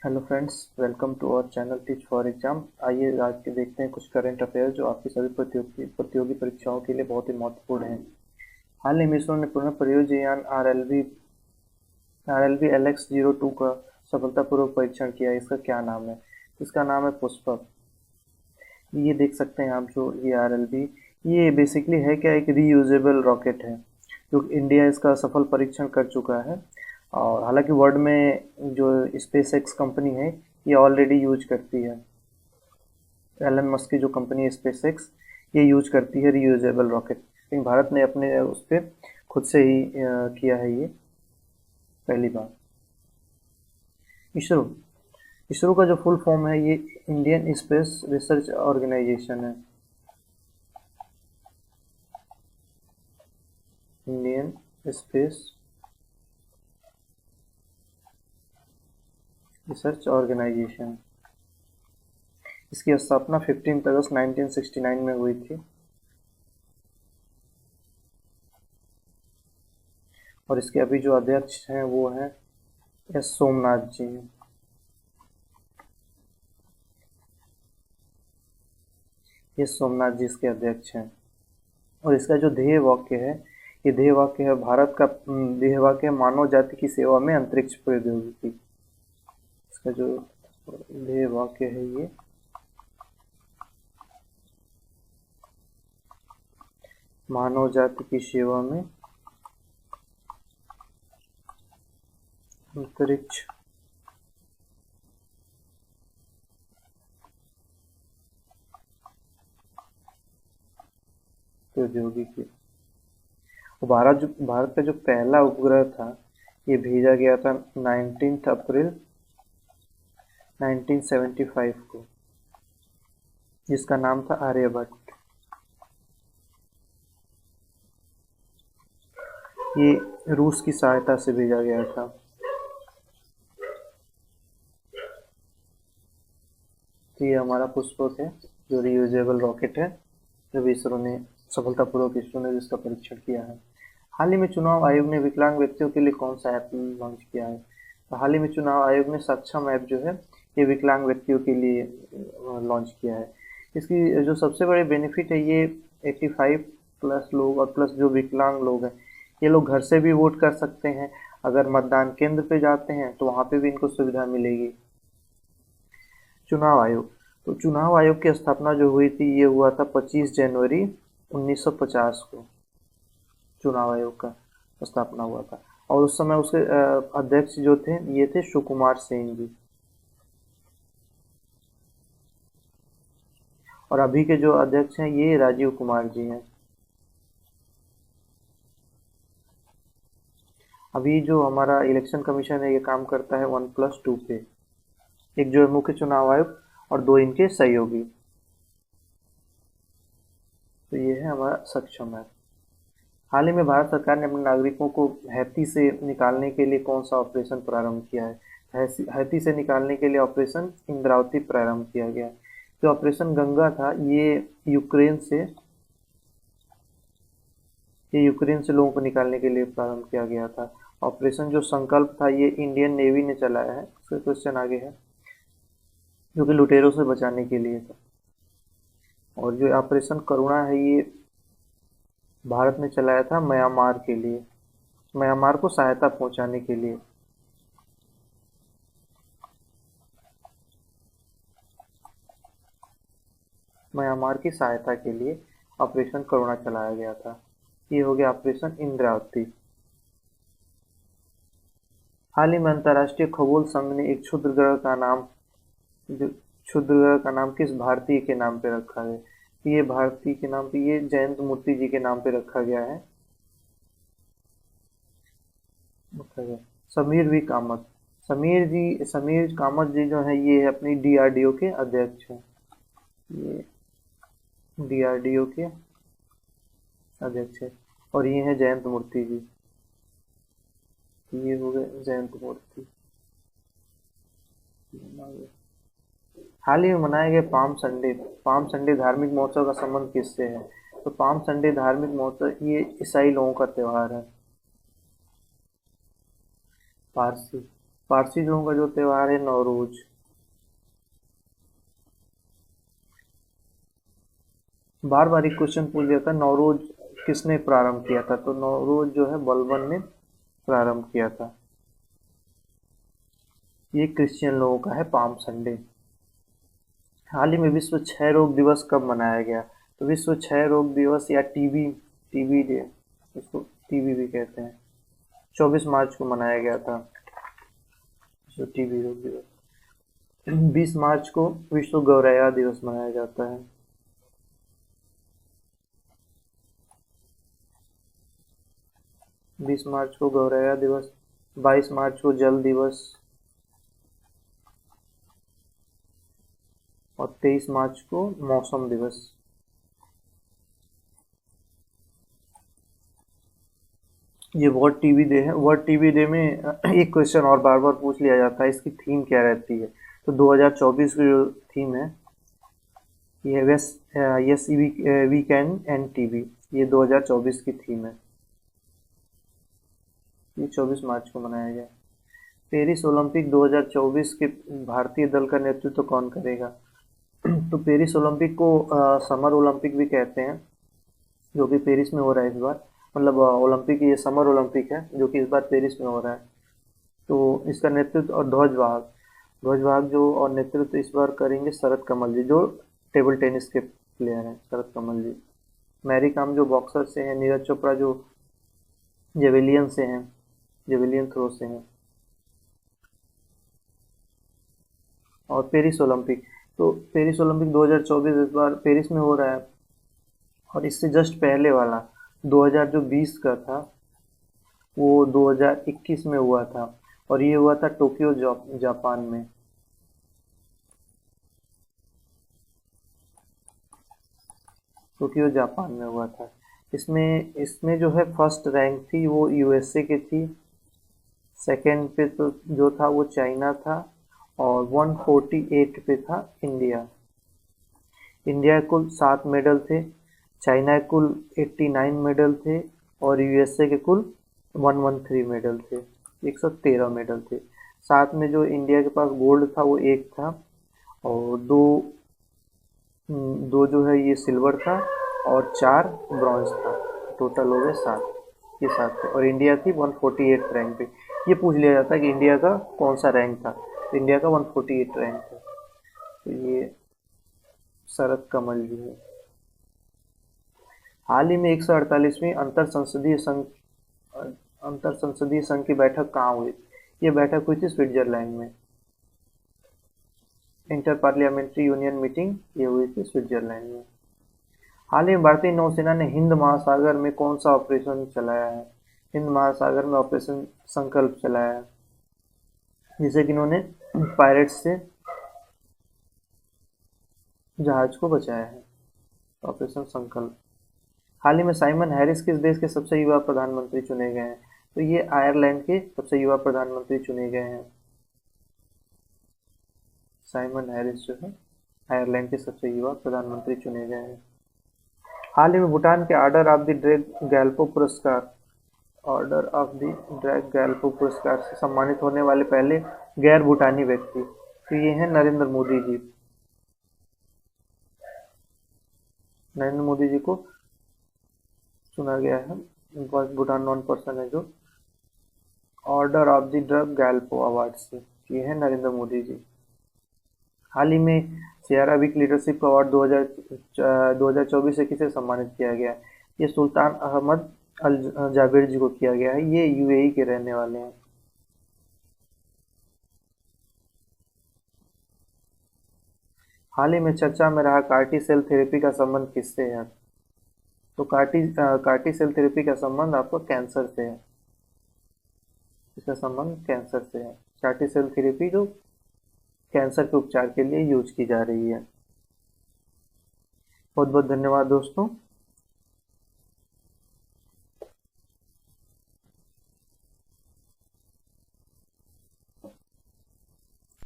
Hello friends, welcome to our channel teach for exam. आइए आज के देखते हैं कुछ करंट अफेयर जो आपकी सभी प्रतियोगी परीक्षाओं के लिए बहुत ही महत्वपूर्ण है। हाल ही में इसरो ने पुनः प्रयोजन आर एल वी LX-02 का सफलतापूर्वक परीक्षण किया है। इसका क्या नाम है? इसका नाम है पुष्पक। ये देख सकते हैं आप, जो ये RLV, ये बेसिकली है क्या, एक रीयूजेबल रॉकेट है जो इंडिया इसका सफल परीक्षण कर चुका है। और हालांकि वर्ल्ड में जो स्पेस एक्स कंपनी है ये ऑलरेडी यूज करती है। एलन मस्क की जो कंपनी है स्पेस एक्स, ये यूज करती है रीयूजेबल रॉकेट, लेकिन भारत ने अपने उस पर खुद से ही किया है ये पहली बार। इसरो इसरो का जो फुल फॉर्म है ये इंडियन स्पेस रिसर्च ऑर्गेनाइजेशन है। Indian space research organisation. इसकी स्थापना 15 अगस्त 1969 में हुई थी और इसके अभी जो अध्यक्ष हैं वो हैं एस सोमनाथ जी। ये सोमनाथ जी इसके अध्यक्ष हैं। और इसका जो ध्येय वाक्य है, ये ध्येय वाक्य है भारत का ध्येय वाक्य है मानव जाति की सेवा में अंतरिक्ष प्रौद्योगिकी। इसका जो ध्येय वाक्य है ये मानव जाति की सेवा में अंतरिक्ष प्रौद्योगिकी। भारत का जो पहला उपग्रह था ये भेजा गया था 19 अप्रैल 1975 को, जिसका नाम था आर्यभट्ट। ये रूस की सहायता से भेजा गया था। तो ये हमारा पुष्पक है जो रियूजेबल रॉकेट है, जो इसरो ने सफलतापूर्वक जिसका परीक्षण किया है। हाल ही में चुनाव आयोग ने विकलांग व्यक्तियों के लिए कौन सा ऐप लॉन्च किया है? तो हाल ही में चुनाव आयोग ने सक्षम ऐप जो है ये विकलांग व्यक्तियों के लिए लॉन्च किया है। इसकी जो सबसे बड़े बेनिफिट है, ये 85 प्लस लोग और प्लस जो विकलांग लोग हैं, ये लोग घर से भी वोट कर सकते हैं। अगर मतदान केंद्र पे जाते हैं तो वहाँ पे भी इनको सुविधा मिलेगी। चुनाव आयोग, तो चुनाव आयोग की स्थापना जो हुई थी ये हुआ था 25 जनवरी 1950 को। चुनाव आयोग का स्थापना हुआ था और उस समय उसके अध्यक्ष जो थे ये थे सुकुमार सेन जी। और अभी के जो अध्यक्ष हैं ये राजीव कुमार जी हैं। अभी जो हमारा इलेक्शन कमीशन है ये काम करता है 1+2 पे, एक जो है मुख्य चुनाव आयोग और 2 इनके सहयोगी। तो ये है हमारा सक्षम है। हाल ही में भारत सरकार ने अपने नागरिकों को हैती से निकालने के लिए कौन सा ऑपरेशन प्रारंभ किया है? हैती से निकालने के लिए ऑपरेशन इंद्रावती प्रारंभ किया गया है। जो ऑपरेशन गंगा था ये यूक्रेन से लोगों को निकालने के लिए प्रारंभ किया गया था। ऑपरेशन जो संकल्प था ये इंडियन नेवी ने चलाया है। इसका क्वेश्चन आगे है, जो कि लुटेरों से बचाने के लिए था। और जो ऑपरेशन करुणा है ये भारत ने चलाया था म्यांमार के लिए, म्यांमार को सहायता पहुंचाने के लिए। म्यांमार की सहायता के लिए ऑपरेशन करुणा चलाया गया था। ये हो गया ऑपरेशन इंद्रावती। हाल ही में अंतर्राष्ट्रीय खगोल संघ ने एक क्षुद्र ग्रह का नाम किस भारतीय के नाम पे रखा है? ये भारतीय के नाम पे, ये जयंत मूर्ति जी के नाम पे रखा गया है। समीर वी कामत। समीर कामत जी जो है ये अपनी DRDO के अध्यक्ष हैं। ये DRDO के अध्यक्ष है। और ये है जयंत मूर्ति जी। ये हो गए जयंत मूर्ति। हाल ही में मनाए गए पाम संडे धार्मिक महोत्सव का संबंध किससे है? तो पाम संडे धार्मिक महोत्सव ये ईसाई लोगों का त्योहार है, पारसी। पारसी लोगों का जो त्योहार है नौरोज। बार बार एक क्वेश्चन पूछ दिया था, नौरोज किसने प्रारंभ किया था, तो नौरोज जो है बलबन ने प्रारंभ किया था। ये क्रिश्चियन लोगों का है पाम संडे। हाल ही में विश्व क्षय रोग दिवस कब मनाया गया, तो विश्व क्षय रोग दिवस या टीबी, टीबी डे, इसको टीबी भी कहते हैं, 24 मार्च को मनाया गया था विश्व टीबी रोग दिवस। 20 मार्च को विश्व गौरैया दिवस मनाया जाता है। 20 मार्च को गौरैया दिवस, 22 मार्च को जल दिवस और 23 मार्च को मौसम दिवस। ये वर्ल्ड टीबी डे है। वर्ल्ड टीबी डे में एक क्वेश्चन और बार बार पूछ लिया जाता है, इसकी थीम क्या रहती है, तो 2024 की जो थीम है ये yes we can end TB, ये 2024 की थीम है। ये 24 मार्च को मनाया गया। पेरिस ओलंपिक 2024 के भारतीय दल का नेतृत्व कौन करेगा, तो पेरिस ओलंपिक को समर ओलंपिक भी कहते हैं, जो कि पेरिस में हो रहा है इस बार। मतलब ओलंपिक, ये समर ओलंपिक है जो कि इस बार पेरिस में हो रहा है। तो इसका नेतृत्व और ध्वजवाहक जो और नेतृत्व इस बार करेंगे शरद कमल जी, जो टेबल टेनिस के प्लेयर हैं, शरद कमल जी। मैरी कॉम जो बॉक्सर से हैं, नीरज चोपड़ा जो जेवेलियन से हैं, जेवेलियन थ्रो से हैं। और पेरिस ओलंपिक, तो पेरिस ओलंपिक 2024 इस बार पेरिस में हो रहा है। और इससे जस्ट पहले वाला 2020 का था, वो 2021 में हुआ था, और ये हुआ था टोक्यो जापान में। टोक्यो जापान में हुआ था। इसमें इसमें जो है फर्स्ट रैंक थी वो यूएसए की थी, सेकंड पे तो जो था वो चाइना था, और 148 पे था इंडिया। इंडिया के कुल 7 मेडल थे, चाइना के कुल 89 मेडल थे, और यूएसए के कुल 113 मेडल थे, 113 मेडल थे। साथ में जो इंडिया के पास गोल्ड था वो एक था, और दो जो है ये सिल्वर था, और 4 ब्रॉन्ज था। टोटल हो गए 7, ये 7 थे, और इंडिया थी 148 रैंक पे। ये पूछ लिया जाता है कि इंडिया का कौन सा रैंक था, तो इंडिया का 148 रैंक था। तो ये शरद कमल जी है। हाल ही में 148वीं अंतर संसदीय संघ की बैठक कहाँ हुई, ये बैठक हुई थी स्विट्जरलैंड में। इंटर पार्लियामेंट्री यूनियन मीटिंग ये हुई थी स्विट्जरलैंड में। हाल ही में भारतीय नौसेना ने हिंद महासागर में कौन सा ऑपरेशन चलाया है, हिंद महासागर में ऑपरेशन संकल्प चलाया है, जिसे कि इन्होंने पायरेट्स से जहाज को बचाया है, ऑपरेशन संकल्प। हाल ही में साइमन हैरिस किस देश के सबसे युवा प्रधानमंत्री चुने गए हैं, तो ये आयरलैंड के सबसे युवा प्रधानमंत्री चुने गए हैं। साइमन हैरिस जो है आयरलैंड के सबसे युवा प्रधानमंत्री चुने गए हैं। हाल ही में भूटान के order of the drag Gyalpo पुरस्कार से सम्मानित होने वाले पहले गैर भूटानी व्यक्ति, तो ये हैं नरेंद्र मोदी जी। नरेंद्र मोदी जी को चुना गया है, भूटान नॉन पर्सन है जो order of the Druk Gyalpo award से, ये है नरेंद्र मोदी जी। हाल ही में सियारा वीक लीडरशिप अवार्ड 2024 से किसे सम्मानित किया गया, ये सुल्तान अहमद अल जाबिर जी को किया गया है, ये यूएई के रहने वाले हैं। हाल ही में चर्चा में रहा कार्टी सेल थेरेपी का संबंध किससे है, तो कार्टी सेल थेरेपी का संबंध आपको कैंसर से है, इसका संबंध कैंसर से है। कार्टी सेल थेरेपी जो कैंसर के उपचार के लिए यूज की जा रही है। बहुत बहुत धन्यवाद दोस्तों।